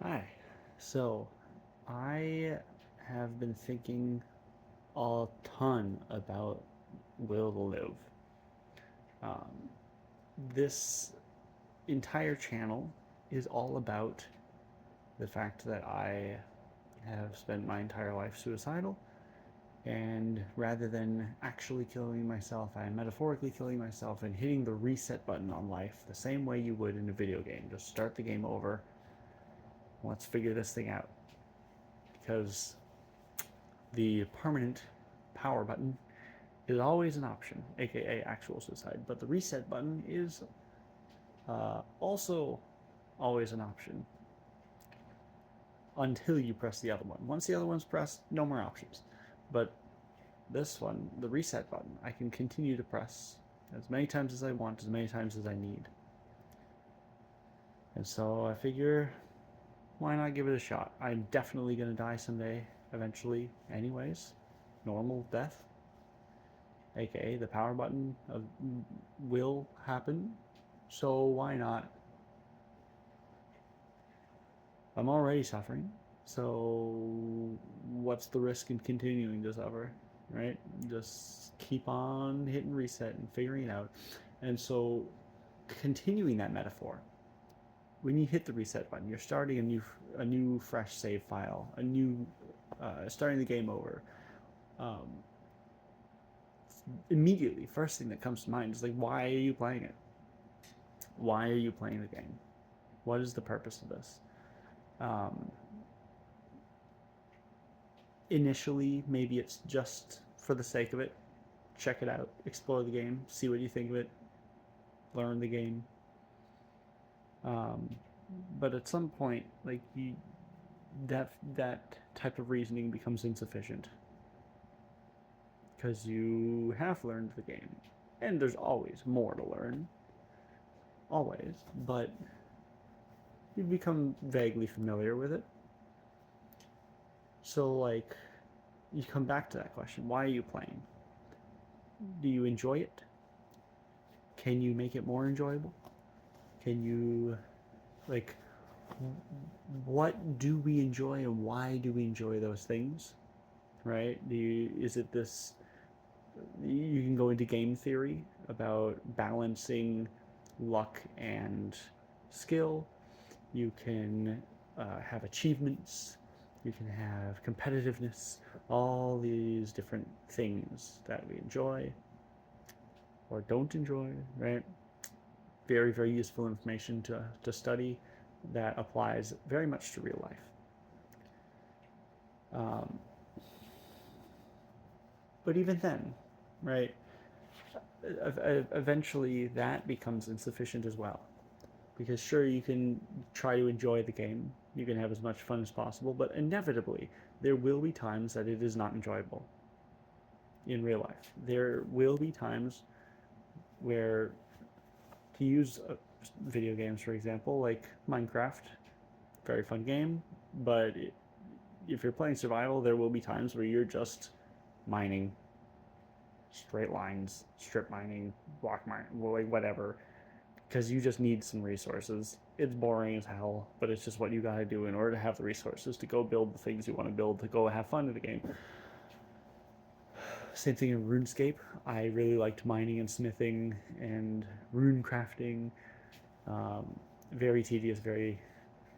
Hi. So, I have been thinking a ton about Will to Live. Um, this entire channel is all about the fact that I have spent my entire life suicidal, and rather than actually killing myself, I am metaphorically killing myself and hitting the reset button on life the same way you would in a video game. Just start the game over. Let's figure this thing out. Because the permanent power button is always an option, aka actual suicide, but the reset button is also always an option until you press the other one. Once the other one's pressed, no more options. But this one, the reset button, I can continue to press as many times as I want, as many times as I need. And so I figure, why not give it a shot? I'm definitely going to die someday, eventually, anyways. Normal death, aka the power button will happen. So why not? I'm already suffering. So what's the risk in continuing to suffer, right? Just keep on hitting reset and figuring it out. And so continuing that metaphor, when you hit the reset button, you're starting a new fresh save file, a new starting the game over. Um, Immediately, first thing that comes to mind is like, why are you playing it? Why are you playing the game? What is the purpose of this? Um, Initially, maybe it's just for the sake of it. Check it out, explore the game, see what you think of it, learn the game. Um, but at some point, that type of reasoning becomes insufficient because you have learned the game, and there's always more to learn, always. But you become vaguely familiar with it. So you come back to that question: why are you playing? Do you enjoy it? Can you make it more enjoyable? Can you like what do we enjoy and why do we enjoy those things, right? Is it this, you can go into game theory about balancing luck and skill. You can have achievements, you can have competitiveness, all these different things that we enjoy or don't enjoy, right? Very, very useful information to study that applies very much to real life. Um, but even then, right, eventually that becomes insufficient as well. Because sure, you can try to enjoy the game, you can have as much fun as possible, but inevitably there will be times that it is not enjoyable in real life. There will be times where, to use video games for example, like Minecraft, very fun game, but if you're playing survival, there will be times where you're just mining straight lines, strip mining, block mining, whatever, because you just need some resources. It's boring as hell, but it's just what you gotta do in order to have the resources to go build the things you want to build, to go have fun in the game. Same thing in RuneScape. I really liked mining and smithing and rune crafting. Very tedious, very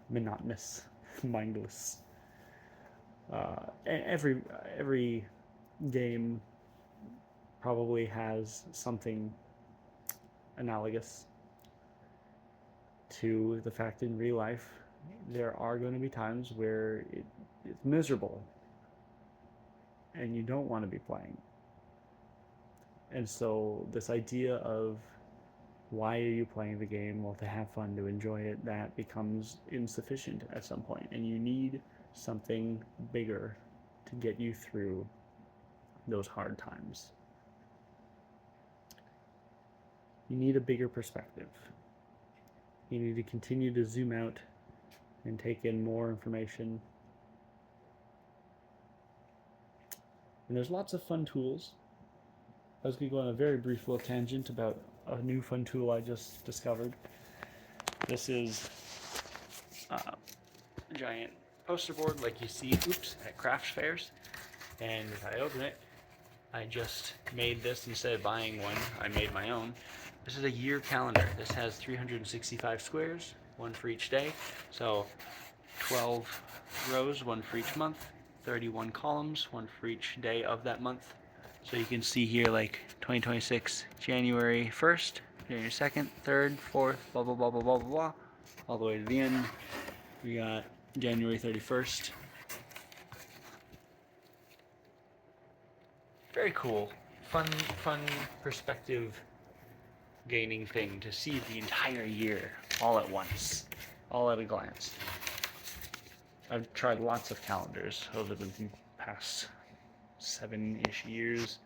monotonous, mindless. Every game probably has something analogous to the fact in real life there are going to be times where it's miserable and you don't want to be playing. And so this idea of why are you playing the game? Well, to have fun, to enjoy it, that becomes insufficient at some point, and you need something bigger to get you through those hard times. You need a bigger perspective. You need to continue to zoom out and take in more information. And there's lots of fun tools. I was going to go on a very brief little tangent about a new fun tool I just discovered. This is giant poster board like you see, at craft fairs. And if I open it, I just made this. Instead of buying one, I made my own. This is a year calendar. This has 365 squares, one for each day. So 12 rows, one for each month, 31 columns, one for each day of that month. So you can see here like 2026, January 1st, January 2nd, 3rd, 4th, blah, blah, blah, blah, blah, blah, blah, all the way to the end. We got January 31st. Very cool. Fun perspective gaining thing to see the entire year all at once, all at a glance. I've tried lots of calendars over the past 7-ish years,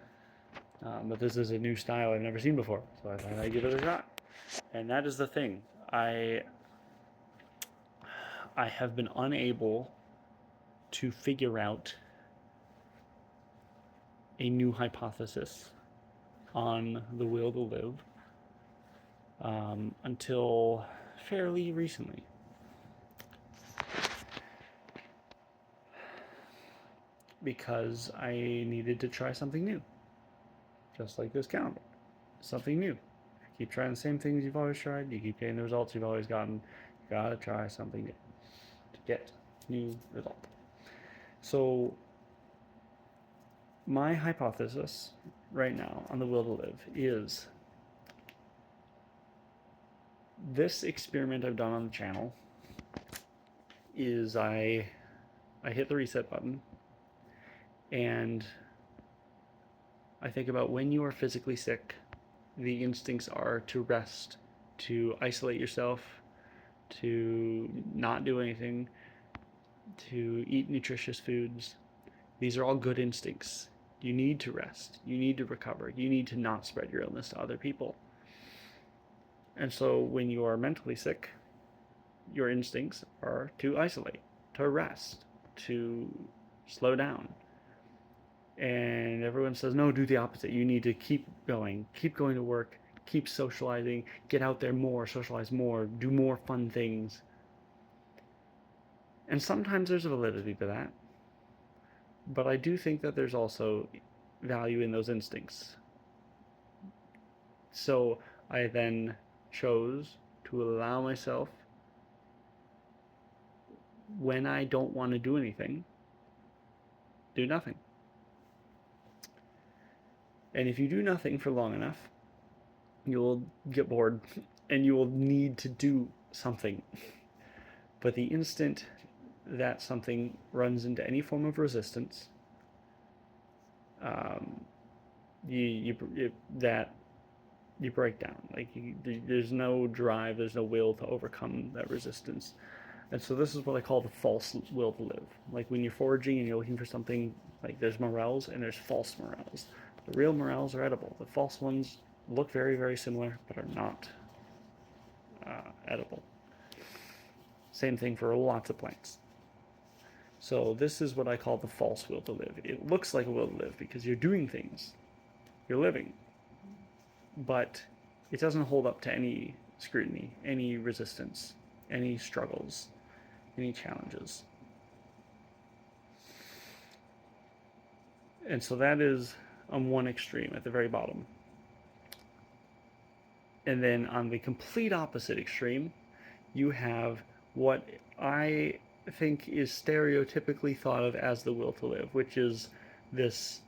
but this is a new style I've never seen before, so I thought I'd give it a shot. And that is the thing. I have been unable to figure out a new hypothesis on the will to live until fairly recently. Because I needed to try something new. Just like this calendar. Something new. You keep trying the same things you've always tried, you keep getting the results you've always gotten. You gotta try something new to get new result. So my hypothesis right now on the will to live is this experiment I've done on the channel is I hit the reset button and I think about when you are physically sick, the instincts are to rest, to isolate yourself, to not do anything, to eat nutritious foods. These are all good instincts. You need to rest. You need to recover. You need to not spread your illness to other people. And so when you are mentally sick, your instincts are to isolate, to rest, to slow down. And everyone says, no, do the opposite. You need to keep going to work, keep socializing, get out there more, socialize more, do more fun things. And sometimes there's a validity to that. But I do think that there's also value in those instincts. So I then chose to allow myself, when I don't want to do anything, do nothing. And if you do nothing for long enough, you'll get bored and you will need to do something. But the instant that something runs into any form of resistance, you break down. Like there's no drive, there's no will to overcome that resistance. And so this is what I call the false will to live. Like when you're foraging and you're looking for something, like there's morels and there's false morels. The real morels are edible. The false ones look very, very similar, but are not edible. Same thing for lots of plants. So this is what I call the false will to live. It looks like a will to live because you're doing things. You're living. But it doesn't hold up to any scrutiny, any resistance, any struggles, any challenges. And so that is on one extreme at the very bottom. And then on the complete opposite extreme, you have what I think is stereotypically thought of as the will to live, which is this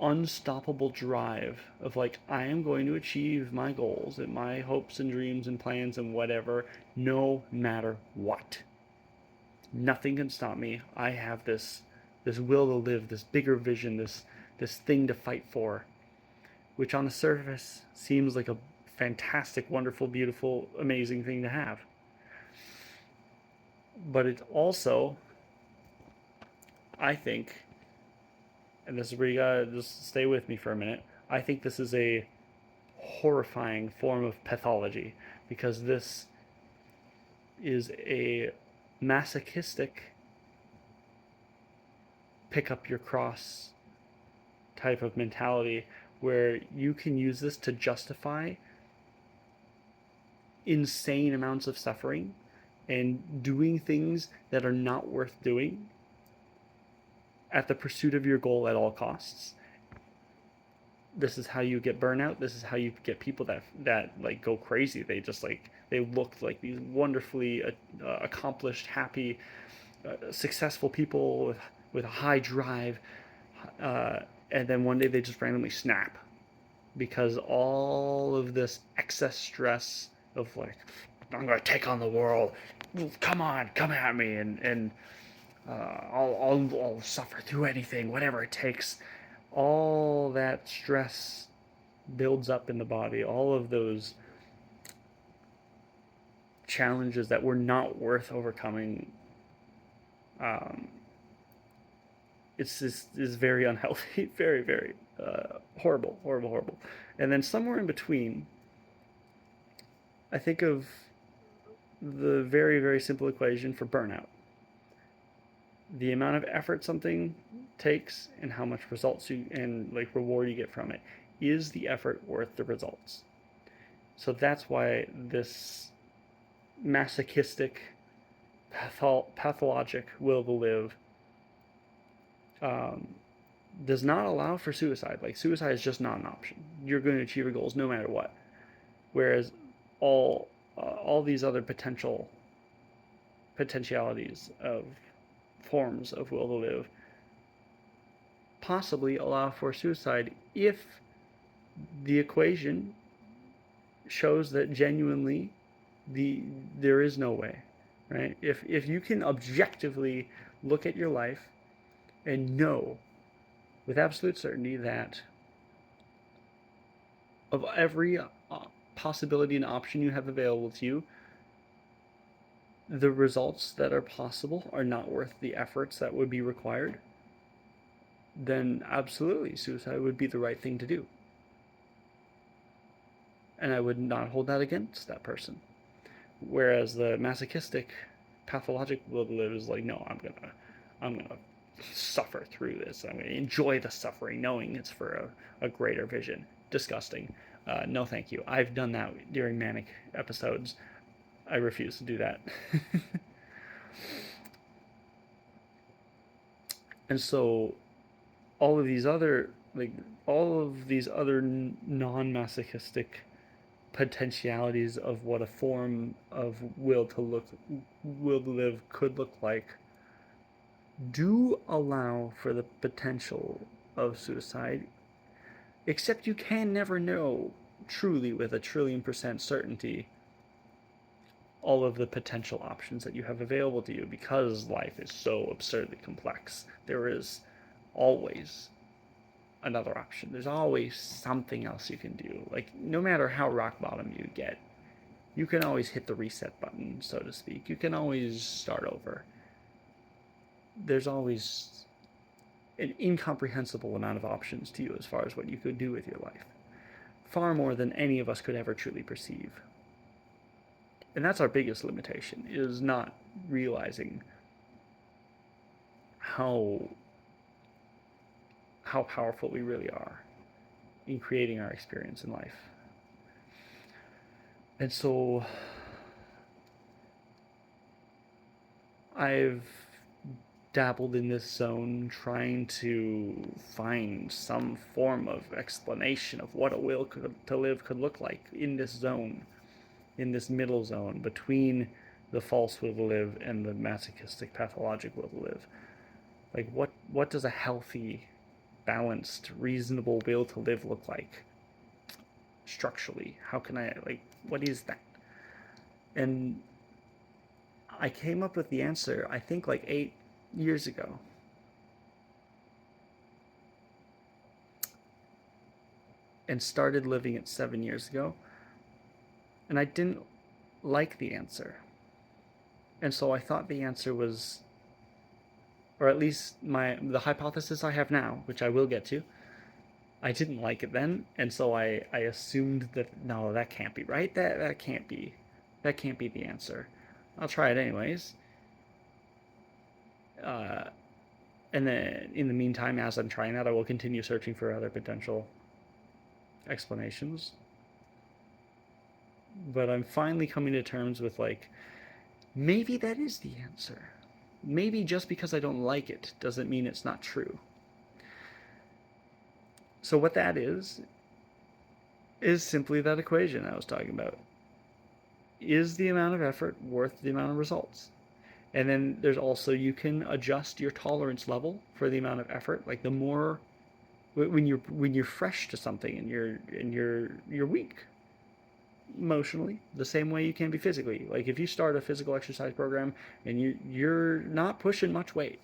unstoppable drive of like, I am going to achieve my goals and my hopes and dreams and plans and whatever, no matter what. Nothing can stop me. I have this will to live, this bigger vision, this thing to fight for, which on the surface seems like a fantastic, wonderful, beautiful, amazing thing to have. But it also, I think, and this is where you gotta just stay with me for a minute, I think this is a horrifying form of pathology, because this is a masochistic pick up your cross type of mentality where you can use this to justify insane amounts of suffering and doing things that are not worth doing at the pursuit of your goal at all costs. This is how you get burnout. This is how you get people that like go crazy. They just like they look like these wonderfully accomplished, happy, successful people with a high drive, uh, and then one day they just randomly snap because all of this excess stress of like, I'm gonna take on the world. Come on, come at me, and I'll suffer through anything, whatever it takes. All that stress builds up in the body. All of those challenges that were not worth overcoming. Um, it's just is very unhealthy, very very horrible, horrible, horrible. And then somewhere in between, I think of the very very simple equation for burnout: the amount of effort something takes and how much results you and like reward you get from it. Is the effort worth the results? So that's why this masochistic, pathologic will to live um, does not allow for suicide. Like suicide is just not an option. You're going to achieve your goals no matter what. Whereas all these other potentialities of forms of will to live possibly allow for suicide if the equation shows that genuinely there is no way, right? If you can objectively look at your life and know with absolute certainty that of every possibility and option you have available to you, the results that are possible are not worth the efforts that would be required, then absolutely suicide would be the right thing to do. And I would not hold that against that person. Whereas the masochistic, pathologic will to live is like, no, I'm gonna suffer through this. I'm gonna enjoy the suffering, knowing it's for a greater vision. Disgusting. No, thank you. I've done that during manic episodes. I refuse to do that. And so, all of these other non-masochistic potentialities of what a form of will to live could look like do allow for the potential of suicide, except you can never know truly with a trillion% certainty all of the potential options that you have available to you because life is so absurdly complex. There is always another option. There's always something else you can do. Like, no matter how rock bottom you get, you can always hit the reset button, so to speak. You can always start over. There's always an incomprehensible amount of options to you as far as what you could do with your life. Far more than any of us could ever truly perceive. And that's our biggest limitation, is not realizing how powerful we really are in creating our experience in life. And so I've dabbled in this zone trying to find some form of explanation of what a will to live could look like in this zone, in this middle zone between the false will to live and the masochistic pathologic will to live. Like what does a healthy, balanced, reasonable will to live look like structurally? How can I, like, what is that? And I came up with the answer, I think, like 8 years ago. And started living it 7 years ago. And I didn't like the answer. And so I thought the answer was, or at least the hypothesis I have now, which I will get to, I didn't like it then, and so I assumed that no, that can't be right. That can't be the answer. I'll try it anyways. And then in the meantime, as I'm trying that, I will continue searching for other potential explanations. But I'm finally coming to terms with, like, maybe that is the answer. Maybe just because I don't like it doesn't mean it's not true. So what that is simply that equation I was talking about. Is the amount of effort worth the amount of results? And then there's also, you can adjust your tolerance level for the amount of effort. Like the more, when you're fresh to something and you're weak emotionally, the same way you can be physically. Like if you start a physical exercise program and you're not pushing much weight,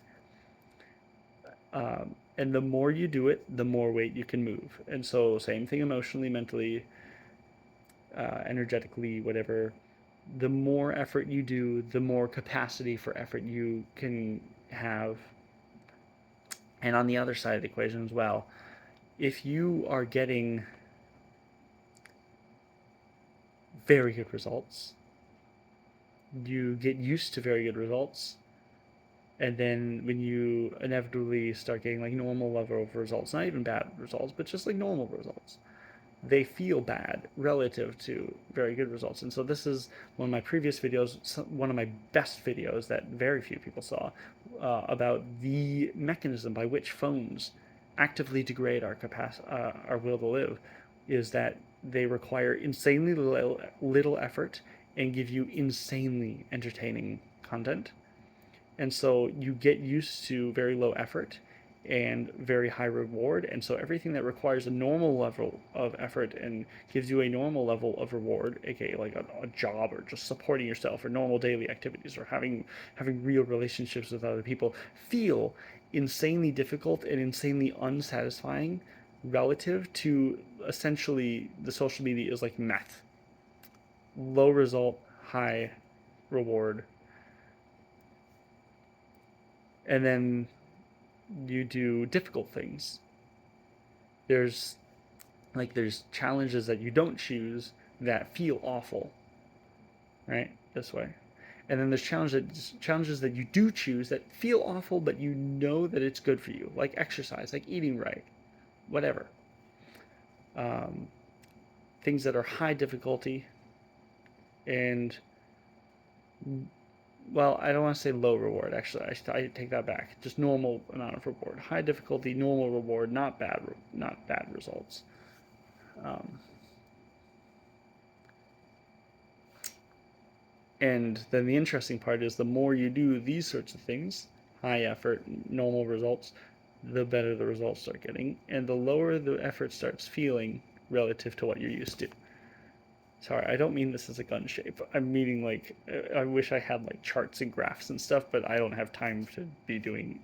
and the more you do it, the more weight you can move. And so same thing emotionally, mentally, energetically, whatever. The more effort you do, the more capacity for effort you can have. And on the other side of the equation as well, if you are getting very good results, you get used to very good results, and then when you inevitably start getting like normal level of results, not even bad results, but just like normal results, they feel bad relative to very good results. And so this is one of my previous videos, one of my best videos that very few people saw, about the mechanism by which phones actively degrade our will to live, is that they require insanely little effort and give you insanely entertaining content. And so you get used to very low effort and very high reward. And so everything that requires a normal level of effort and gives you a normal level of reward, aka like a job or just supporting yourself or normal daily activities or having real relationships with other people, feel insanely difficult and insanely unsatisfying relative to essentially the social media is like meth. Low result, high reward. And then you do difficult things. There's there's challenges that you don't choose that feel awful, right? This way. And then there's challenges that you do choose that feel awful, but you know that it's good for you, like exercise, like eating right, whatever. Um, Things that are high difficulty and, well, I don't want to say low reward. Actually, I take that back. Just normal amount of reward. High difficulty, normal reward, not bad results. Um, And then the interesting part is the more you do these sorts of things, high effort, normal results, the better the results start getting, and the lower the effort starts feeling relative to what you're used to. Sorry, I don't mean this as a gun shape. I'm meaning like, I wish I had like charts and graphs and stuff, but I don't have time to be doing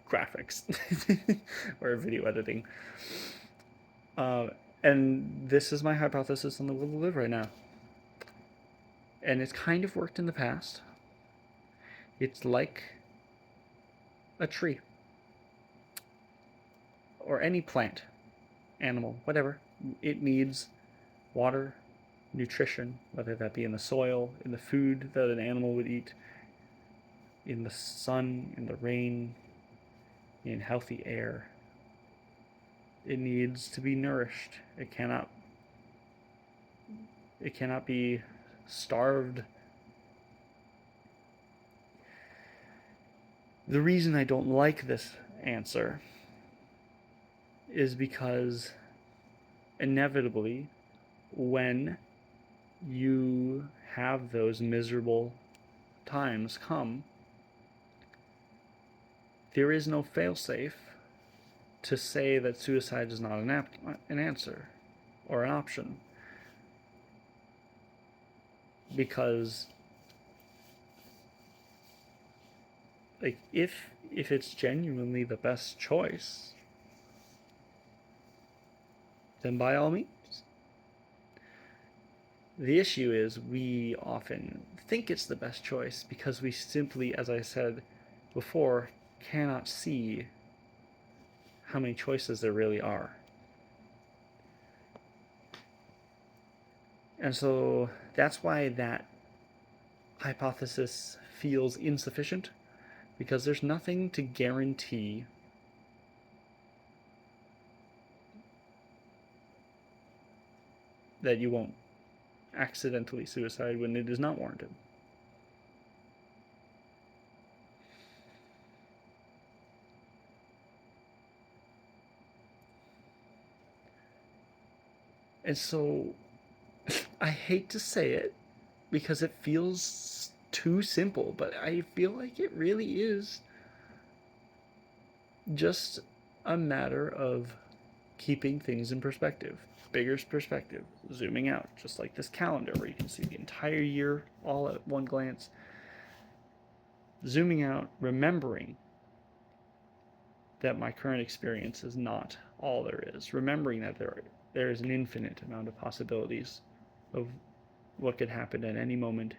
graphics or video editing. Uh, and this is my hypothesis on the will to live right now. And it's kind of worked in the past. It's like a tree or any plant, animal, whatever. It needs water, nutrition, whether that be in the soil, in the food that an animal would eat, in the sun, in the rain, in healthy air. It needs to be nourished. It cannot be starved. The reason I don't like this answer is because inevitably, when you have those miserable times come, there is no failsafe to say that suicide is not an answer or an option. Because like if it's genuinely the best choice, then by all means. The issue is we often think it's the best choice because we simply, as I said before, cannot see how many choices there really are. And so that's why that hypothesis feels insufficient, because there's nothing to guarantee that you won't accidentally suicide when it is not warranted. And so I hate to say it because it feels too simple, but I feel like it really is just a matter of keeping things in perspective. Bigger perspective, zooming out, just like this calendar where you can see the entire year all at one glance. Zooming out, remembering that my current experience is not all there is. Remembering that there is an infinite amount of possibilities of what could happen at any moment.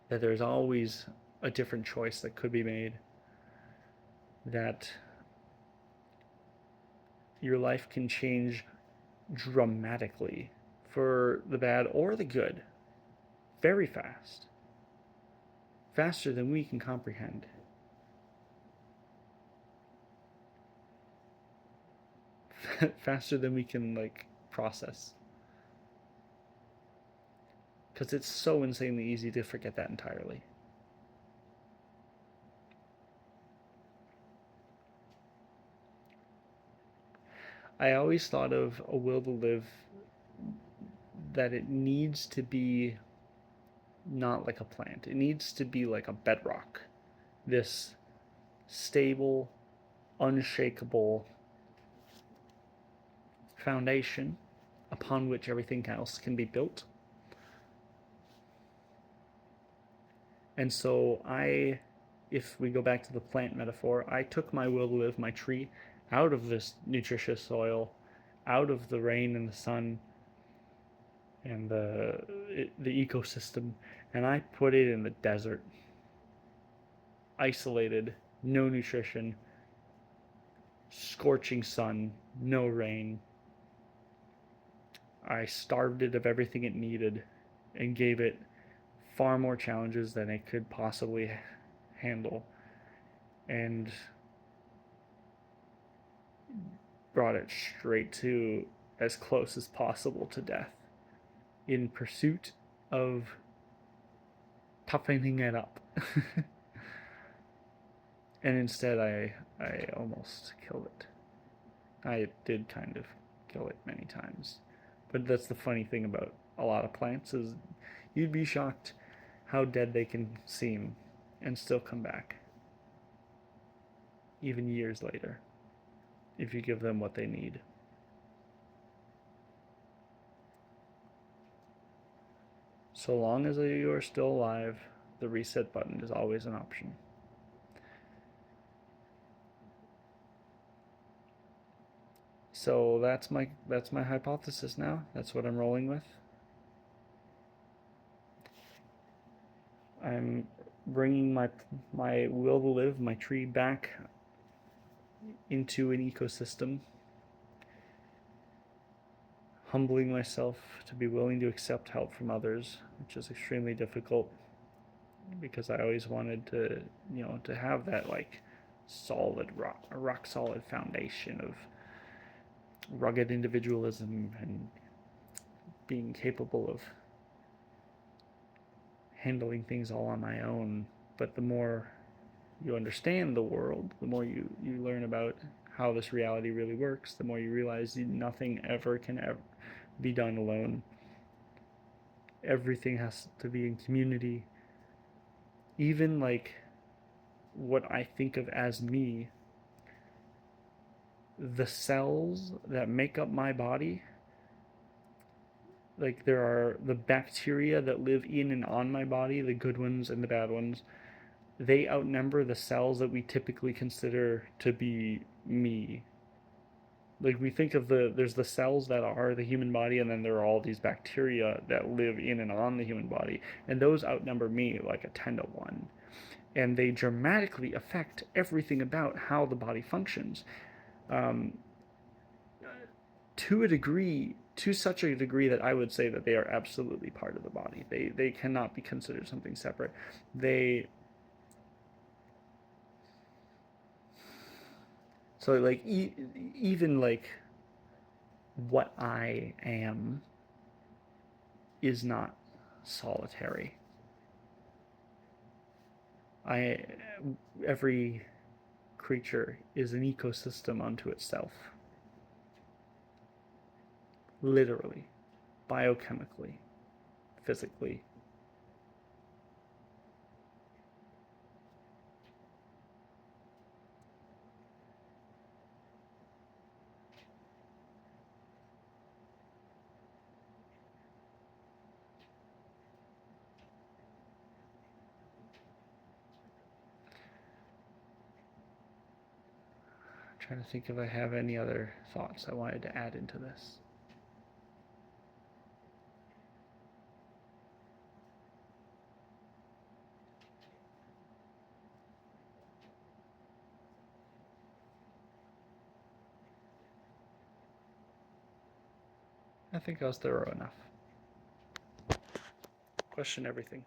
That there's always a different choice that could be made. That your life can change dramatically for the bad or the good very fast. Faster than we can comprehend. Faster than we can process, because it's so insanely easy to forget that entirely. I always thought of a will to live that it needs to be not like a plant. It needs to be like a bedrock. This stable, unshakable foundation upon which everything else can be built. And so if we go back to the plant metaphor, I took my will to live, my tree, out of this nutritious soil, out of the rain and the sun and the ecosystem, and I put it in the desert, isolated, no nutrition, scorching sun, no rain. I starved it of everything it needed and gave it far more challenges than it could possibly handle, and brought it straight to as close as possible to death in pursuit of toughening it up. And instead I almost killed it. I did kind of kill it many times. But that's the funny thing about a lot of plants is you'd be shocked how dead they can seem and still come back, even years later, if you give them what they need. So long as you are still alive, the reset button is always an option. So that's my hypothesis now. That's what I'm rolling with. I'm bringing my will to live, my tree, back into an ecosystem, humbling myself to be willing to accept help from others, which is extremely difficult because I always wanted to have that solid rock solid foundation of rugged individualism and being capable of handling things all on my own. But the more you understand the world, the more you learn about how this reality really works, the more you realize nothing ever can ever be done alone. Everything has to be in community. Even what I think of as me, the cells that make up my body, there are the bacteria that live in and on my body, the good ones and the bad ones, they outnumber the cells that we typically consider to be me. We think of there's the cells that are the human body, and then there are all these bacteria that live in and on the human body, and those outnumber me like a 10 to 1. And they dramatically affect everything about how the body functions. To a degree, to such a degree that I would say that they are absolutely part of the body. They cannot be considered something separate. So even what I am is not solitary. Every creature is an ecosystem unto itself. literally, biochemically, physically. I'm trying to think if I have any other thoughts I wanted to add into this. I think I was thorough enough. Question everything.